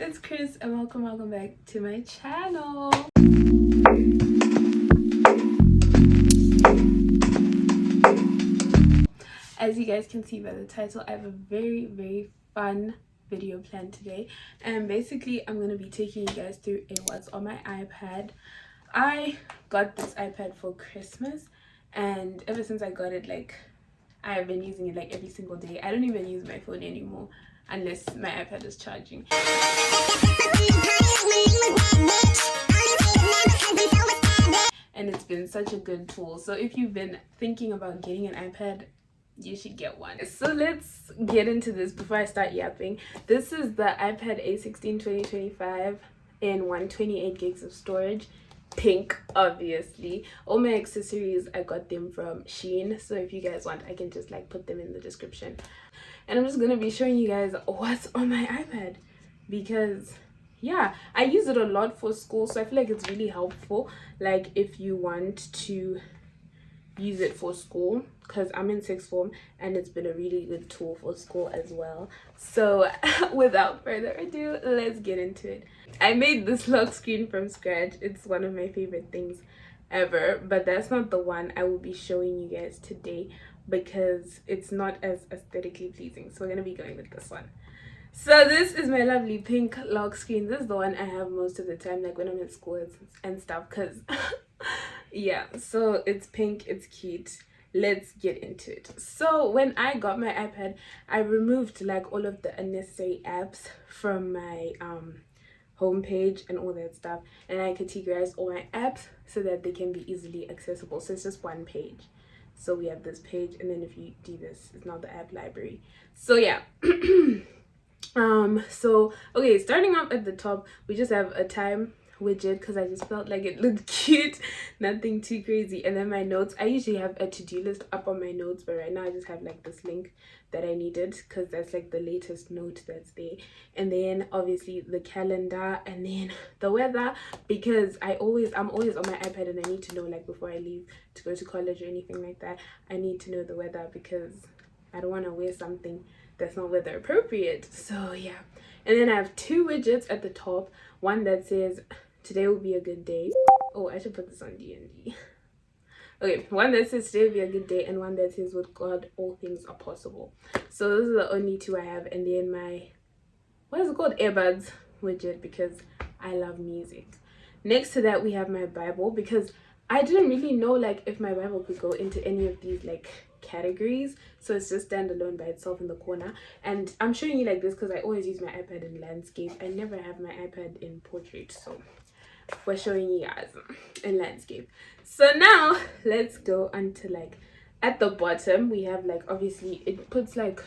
it's Chris and welcome back to my channel. As you guys can see by the title, I have a very fun video planned today, and basically I'm going to be taking you guys through a what's on my iPad. I got this iPad for Christmas, and ever since I got it, like, I have been using it like every single day. I don't even use my phone anymore unless my iPad is charging. And it's been such a good tool. So if you've been thinking about getting an iPad, you should get one. So let's get into this before I start yapping. This is the iPad A16 2025 in 128 gigs of storage. Pink, obviously. All my accessories, I got them from Shein, so if you guys want, I can just like put them in the description. And I'm just gonna be showing you guys what's on my iPad, because yeah, I use it a lot for school, so I feel like it's really helpful, like if you want to use it for school, because I'm in sixth form and it's been a really good tool for school as well. So without further ado, let's get into it. I made this lock screen from scratch. It's one of my favorite things ever, but that's not the one I will be showing you guys today because it's not as aesthetically pleasing, so we're gonna be going with this one. So this is my lovely pink lock screen. This is the one I have most of the time, like when I'm in school and stuff, because yeah, so it's pink, it's cute. Let's get into it. So when I got my iPad, I removed like all of the unnecessary apps from my homepage and all that stuff, and I categorize all my apps so that they can be easily accessible. So it's just one page. So we have this page, and then if you do this, it's now the app library. So yeah. So okay, starting off at the top, we just have a time widget because I just felt like it looked cute, nothing too crazy. And then my notes, I usually have a to-do list up on my notes, but right now I just have like this link that I needed because that's like the latest note that's there. And then obviously the calendar, and then the weather, because I'm always on my iPad and I need to know, like before I leave to go to college or anything like that, I need to know the weather because I don't want to wear something that's not weather appropriate. So yeah, and then I have two widgets at the top, one that says today will be a good day. Oh, I should put this on D&D. Okay, one that says today will be a good day, and one that says with God all things are possible. So those are the only two I have. And then my, what is it called, earbuds widget, because I love music. Next to that we have my Bible, because I didn't really know like if my Bible could go into any of these like categories, so it's just standalone by itself in the corner. And I'm showing you like this because I always use my iPad in landscape. I never have my iPad in portrait, so we're showing you guys in landscape. So now let's go onto like at the bottom we have like, obviously it puts like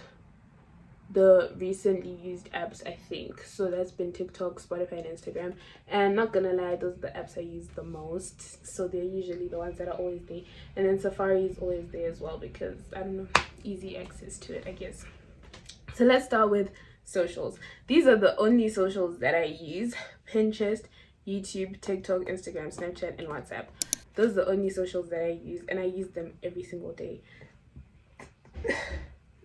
the recently used apps, I think. So that's been TikTok, Spotify, and Instagram. And not gonna lie, those are the apps I use the most, so they're usually the ones that are always there. And then Safari is always there as well because, I don't know, easy access to it, I guess. So let's start with socials. These are the only socials that I use: Pinterest, YouTube, TikTok, Instagram, Snapchat, and WhatsApp. Those are the only socials that I use, and I use them every single day.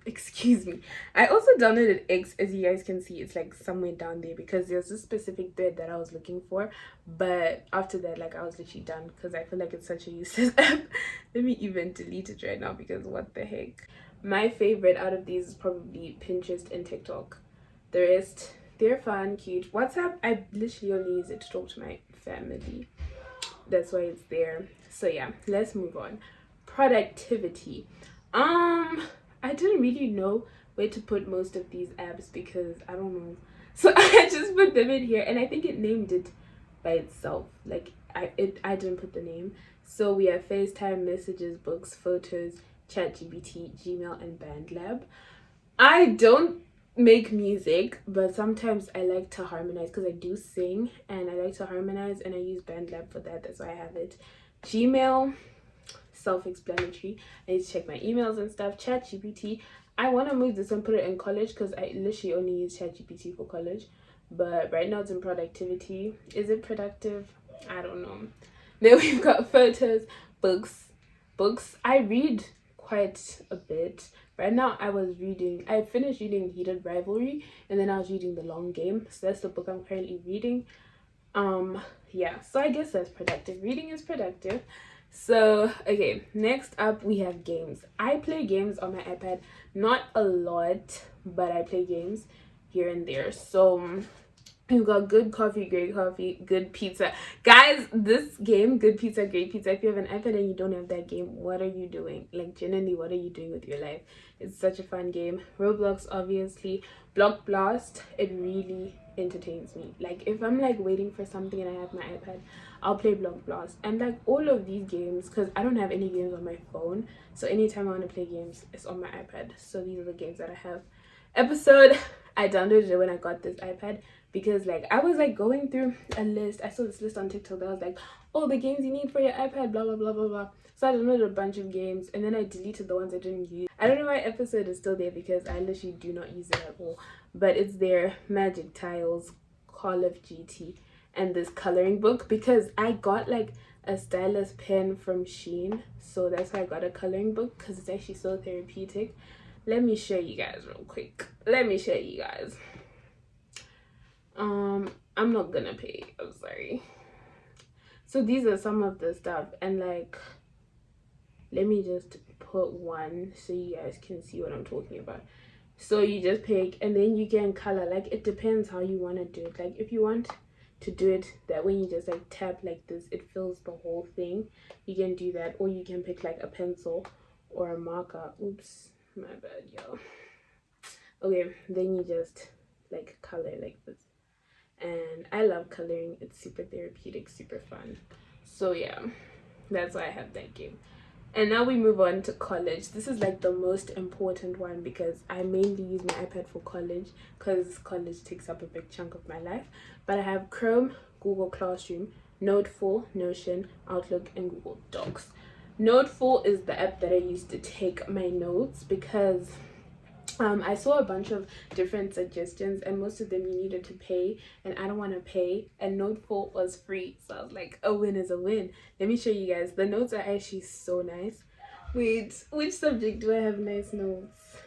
Excuse me. I also downloaded X, as you guys can see. It's like somewhere down there because there's this specific thread that I was looking for, but after that, like, I was literally done because I feel like it's such a useless app. Let me even delete it right now because what the heck. My favorite out of these is probably Pinterest and TikTok. The rest, they're fun, cute. WhatsApp, I literally only use it to talk to my family. That's why it's there. So yeah, let's move on. Productivity. I didn't really know where to put most of these apps because I don't know. So I just put them in here, and I think it named it by itself. Like I didn't put the name. So we have FaceTime, messages, books, photos, ChatGPT, Gmail, and BandLab. I don't make music, but sometimes I like to harmonize because I do sing and I like to harmonize, and I use BandLab for that. That's why I have it. Gmail, self-explanatory. I need to check my emails and stuff. ChatGPT, I want to move this and put it in college because I literally only use ChatGPT for college, but right now it's in productivity. Is it productive? I don't know. Then we've got photos, books. I read quite a bit. Right now I finished reading Heated Rivalry, and then I was reading The Long Game. So that's the book I'm currently reading. Yeah, so I guess that's productive. Reading is productive. So okay, next up we have games. I play games on my iPad, not a lot, but I play games here and there. So we've got Good Coffee, Great Coffee, Good Pizza. Guys, this game, Good Pizza, Great Pizza, if you have an iPad and you don't have that game, what are you doing? Like, genuinely, what are you doing with your life? It's such a fun game. Roblox, obviously. Block Blast, it really entertains me. Like, if I'm, like, waiting for something and I have my iPad, I'll play Block Blast. And, like, all of these games, because I don't have any games on my phone, so anytime I want to play games, it's on my iPad. So these are the games that I have. Episode, I downloaded it when I got this iPad, because like I was like going through a list. I saw this list on TikTok that was like, oh, the games you need for your iPad, blah blah blah blah blah. So I downloaded a bunch of games, and then I deleted the ones I didn't use. I don't know why Episode is still there, because I literally do not use it at all, but it's there. Magic Tiles, Call of Duty, and this coloring book, because I got like a stylus pen from Shein, so that's why I got a coloring book, because it's actually so therapeutic. Let me show you guys real quick. I'm not gonna pay, I'm sorry. So these are some of the stuff, and like, let me just put one so you guys can see what I'm talking about. So you just pick, and then you can color. Like, it depends how you want to do it. Like, if you want to do it that way, you just like tap like this, it fills the whole thing. You can do that, or you can pick like a pencil or a marker. Oops, my bad, y'all. Okay, then you just like color like this. And I love coloring. It's super therapeutic, super fun. So yeah, that's why I have that game. And now we move on to college. This is like the most important one, because I mainly use my iPad for college, because college takes up a big chunk of my life. But I have Chrome, Google Classroom, Note4, Notion, Outlook, and Google Docs. Note4 is the app that I use to take my notes, because I saw a bunch of different suggestions, and most of them you needed to pay, and I don't want to pay, and Note4 was free, so I was like, a win is a win. Let me show you guys. The notes are actually so nice. Wait, which subject do I have nice notes?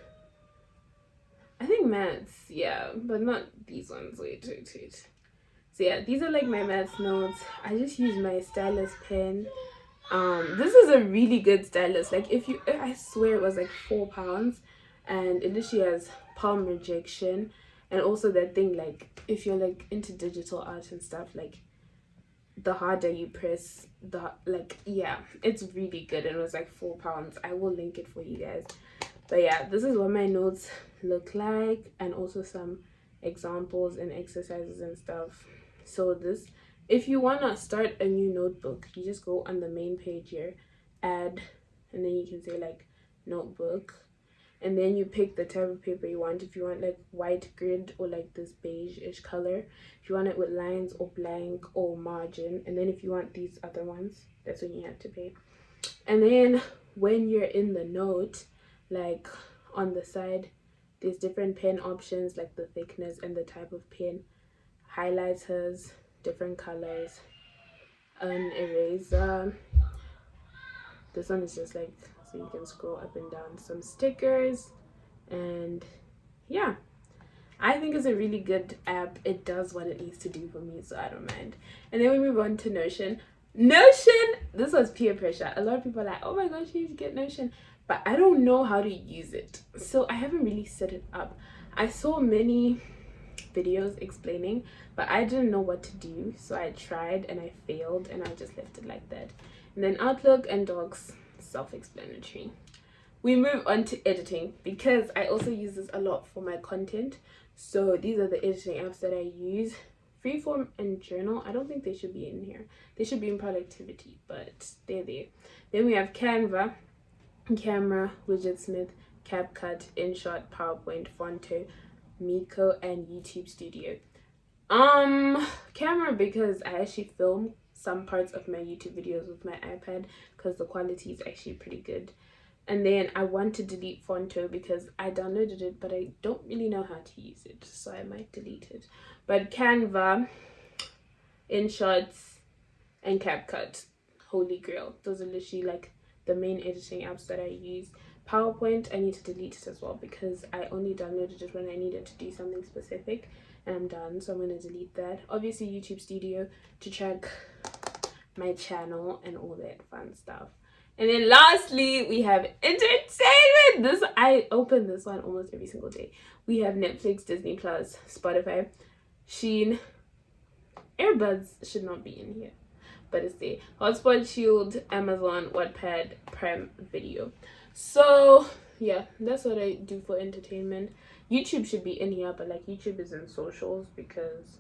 I think maths, yeah, but not these ones. Wait. So yeah, these are like my maths notes. I just use my stylus pen. This is a really good stylus. Like, I swear it was like £4, and it literally has palm rejection, and also that thing, like, if you're like into digital art and stuff, like, the harder you press, the like, yeah, it's really good, and it was like £4. I will link it for you guys. But yeah, this is what my notes look like, and also some examples and exercises and stuff. So this, if you want to start a new notebook, you just go on the main page here, add, and then you can say like notebook, and then you pick the type of paper you want. If you want like white grid, or like this beige-ish color, if you want it with lines or blank or margin, and then if you want these other ones, that's when you have to pay. And then when you're in the note, like on the side, there's different pen options, like the thickness and the type of pen, highlighters, different colors, an eraser. This one is just like, so you can scroll up and down, some stickers, and yeah, I think it's a really good app. It does what it needs to do for me, so I don't mind. And then we move on to Notion. This was peer pressure. A lot of people are like, oh my gosh, you need to get Notion, but I don't know how to use it, so I haven't really set it up. I saw many videos explaining, but I didn't know what to do, so I tried and I failed, and I just left it like that. And then Outlook and Docs, self-explanatory. We move on to editing, because I also use this a lot for my content. So these are the editing apps that I use. Freeform and Journal, I don't think they should be in here. They should be in productivity, but they're there. Then we have Canva, Camera, Widgetsmith, CapCut, InShot, PowerPoint, Fonto, Miko, and YouTube Studio. Camera, because I actually film some parts of my YouTube videos with my iPad, because the quality is actually pretty good. And then I want to delete Fonto, because I downloaded it, but I don't really know how to use it, so I might delete it. But Canva, InShots, and CapCut, holy grail. Those are literally like the main editing apps that I use. PowerPoint, I need to delete it as well because I only downloaded it when I needed to do something specific, and I'm done, so I'm going to delete that. Obviously YouTube Studio to check my channel and all that fun stuff. And then lastly, we have entertainment. This, I open this one almost every single day. We have Netflix, Disney Plus, Spotify, Shein. Earbuds should not be in here, but it's there. Hotspot, Shield, Amazon, Wattpad, Prime Video. So yeah, that's what I do for entertainment. YouTube should be in here, but like YouTube is in socials because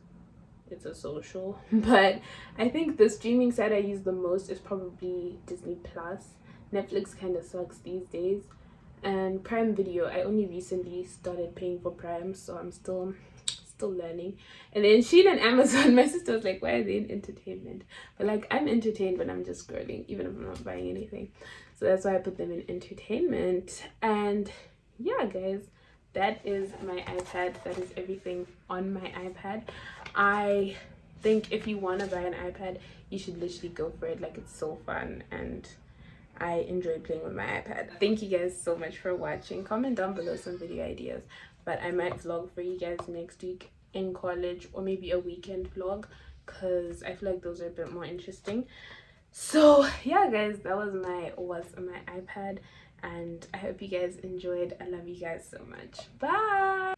it's a social. But I think the streaming site I use the most is probably Disney Plus. Netflix kind of sucks these days. And Prime Video, I only recently started paying for Prime, so I'm still learning. And then Shein and Amazon, my sister was like, why are they in entertainment? But like, I'm entertained when I'm just scrolling, even if I'm not buying anything. So that's why I put them in entertainment. And yeah, guys, that is my iPad. That is everything on my iPad. I think if you want to buy an iPad, you should literally go for it. Like, it's so fun and I enjoy playing with my iPad. Thank you guys so much for watching. Comment down below some video ideas, but I might vlog for you guys next week in college, or maybe a weekend vlog, because I feel like those are a bit more interesting. So yeah, guys, that was my what's on my iPad, and I hope you guys enjoyed. I love you guys so much. Bye.